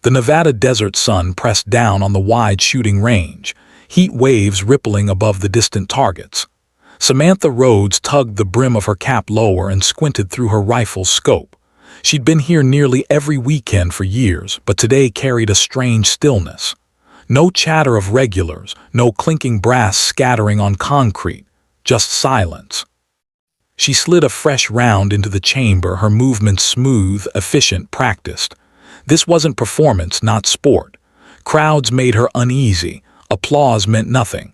The Nevada desert sun pressed down on the wide shooting range, heat waves rippling above the distant targets. Samantha Rhodes tugged the brim of her cap lower and squinted through her rifle's scope. She'd been here nearly every weekend for years, but today carried a strange stillness. No chatter of regulars, no clinking brass scattering on concrete, just silence. She slid a fresh round into the chamber, her movements smooth, efficient, practiced. This wasn't performance, not sport. Crowds made her uneasy. Applause meant nothing.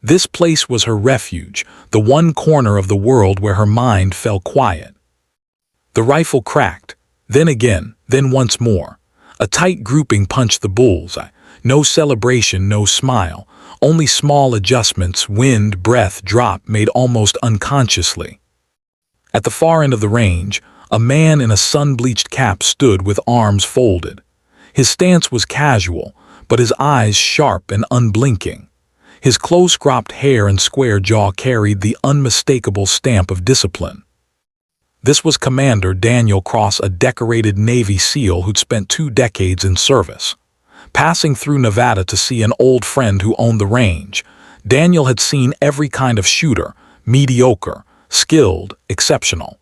This place was her refuge, the one corner of the world where her mind fell quiet. The rifle cracked, then again, then once more. A tight grouping punched the bullseye. No celebration, no smile. Only small adjustments, wind, breath, drop made almost unconsciously. At the far end of the range, a man in a sun-bleached cap stood with arms folded. His stance was casual, but his eyes sharp and unblinking. His close-cropped hair and square jaw carried the unmistakable stamp of discipline. This was Commander Daniel Cross, a decorated Navy SEAL who'd spent 2 decades in service. Passing through Nevada to see an old friend who owned the range, Daniel had seen every kind of shooter, mediocre, skilled, exceptional.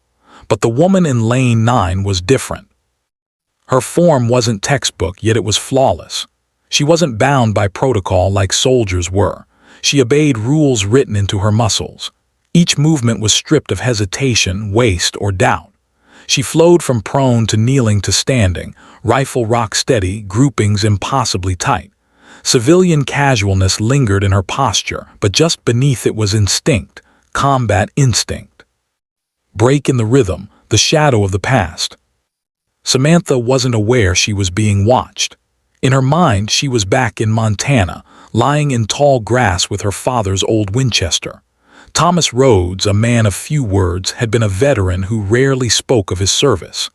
But the woman in Lane 9 was different. Her form wasn't textbook, yet it was flawless. She wasn't bound by protocol like soldiers were. She obeyed rules written into her muscles. Each movement was stripped of hesitation, waste, or doubt. She flowed from prone to kneeling to standing, rifle rock steady, groupings impossibly tight. Civilian casualness lingered in her posture, but just beneath it was instinct, combat instinct. Break in the rhythm, the shadow of the past. Samantha wasn't aware she was being watched. In her mind, she was back in Montana, lying in tall grass with her father's old Winchester. Thomas Rhodes, a man of few words, had been a veteran who rarely spoke of his service.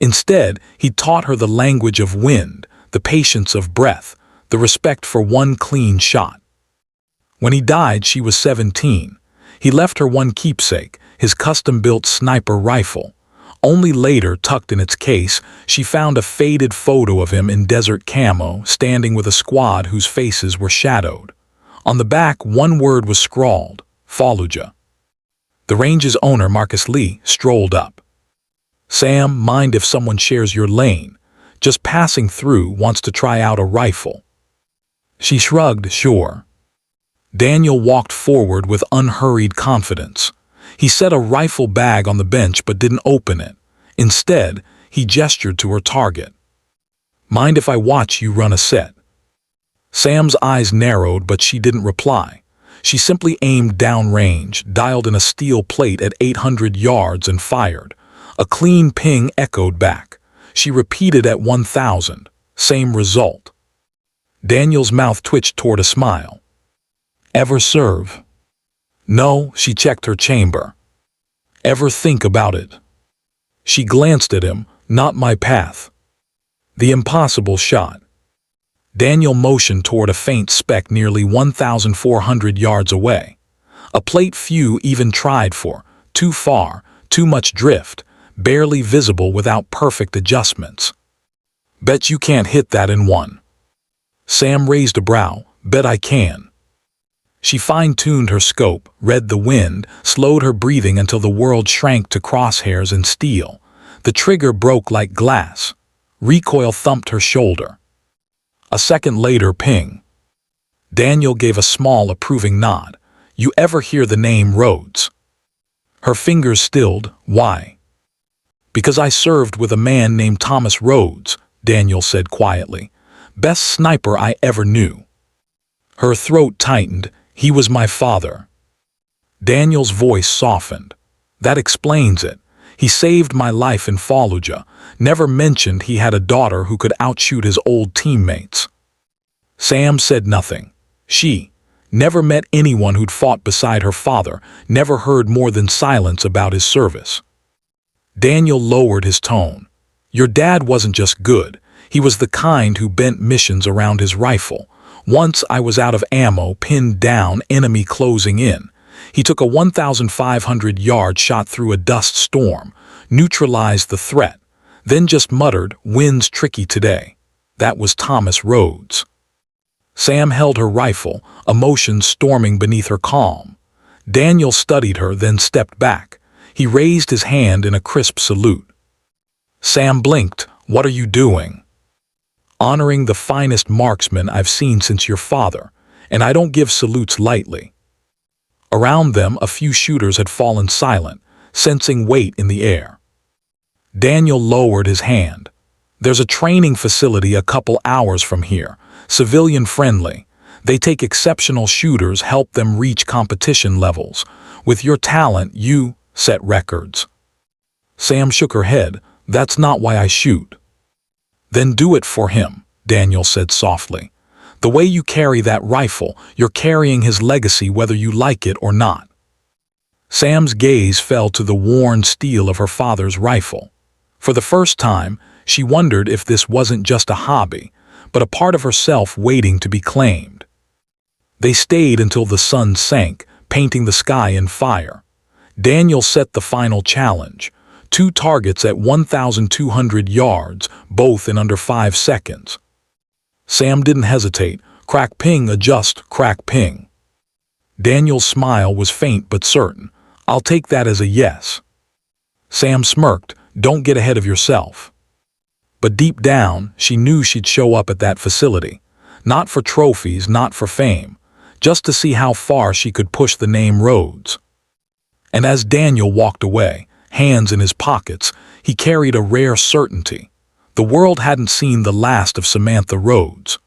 Instead, he taught her the language of wind, the patience of breath, the respect for one clean shot. When he died, she was 17. He left her one keepsake, his custom-built sniper rifle. Only later, tucked in its case, she found a faded photo of him in desert camo, standing with a squad whose faces were shadowed. On the back, one word was scrawled: Fallujah. The range's owner, Marcus Lee, strolled up. "Sam, mind if someone shares your lane? Just passing through, wants to try out a rifle." She shrugged, sure. Daniel walked forward with unhurried confidence. He set a rifle bag on the bench but didn't open it. Instead, he gestured to her target. "Mind if I watch you run a set?" Sam's eyes narrowed, but she didn't reply. She simply aimed downrange, dialed in a steel plate at 800 yards and fired. A clean ping echoed back. She repeated at 1,000. Same result. Daniel's mouth twitched toward a smile. "Ever serve?" "No," she checked her chamber. "Ever think about it?" She glanced at him. "Not my path." The impossible shot. Daniel motioned toward a faint speck nearly 1,400 yards away. A plate few even tried for. Too far, too much drift, barely visible without perfect adjustments. "Bet you can't hit that in one." Sam raised a brow. "Bet I can." She fine-tuned her scope, read the wind, slowed her breathing until the world shrank to crosshairs and steel. The trigger broke like glass. Recoil thumped her shoulder. A second later, ping. Daniel gave a small, approving nod. "You ever hear the name Rhodes?" Her fingers stilled. "Why?" "Because I served with a man named Thomas Rhodes," Daniel said quietly. "Best sniper I ever knew." Her throat tightened. "He was my father." Daniel's voice softened. "That explains it. He saved my life in Fallujah, never mentioned he had a daughter who could outshoot his old teammates." Sam said nothing. She never met anyone who'd fought beside her father, never heard more than silence about his service. Daniel lowered his tone. "Your dad wasn't just good. He was the kind who bent missions around his rifle. Once I was out of ammo, pinned down, enemy closing in. He took a 1,500-yard shot through a dust storm, neutralized the threat, then just muttered, 'Wind's tricky today.' That was Thomas Rhodes. Sam held her rifle, emotions storming beneath her calm. Daniel studied her, then stepped back. He raised his hand in a crisp salute. Sam blinked. "What are you doing?" "Honoring the finest marksman I've seen since your father, and I don't give salutes lightly." Around them, a few shooters had fallen silent, sensing weight in the air. Daniel lowered his hand. "There's a training facility a couple hours from here, civilian-friendly. They take exceptional shooters, help them reach competition levels. With your talent, you set records." Sam shook her head. "That's not why I shoot." "Then do it for him," Daniel said softly. "The way you carry that rifle, you're carrying his legacy whether you like it or not." Sam's gaze fell to the worn steel of her father's rifle. For the first time, she wondered if this wasn't just a hobby, but a part of herself waiting to be claimed. They stayed until the sun sank, painting the sky in fire. Daniel set the final challenge: 2 targets at 1,200 yards, both in under 5 seconds. Sam didn't hesitate. Crack ping, adjust, crack ping. Daniel's smile was faint but certain. "I'll take that as a yes." Sam smirked. "Don't get ahead of yourself." But deep down, she knew she'd show up at that facility. Not for trophies, not for fame, just to see how far she could push the name Rhodes. And as Daniel walked away, hands in his pockets, he carried a rare certainty. The world hadn't seen the last of Samantha Rhodes.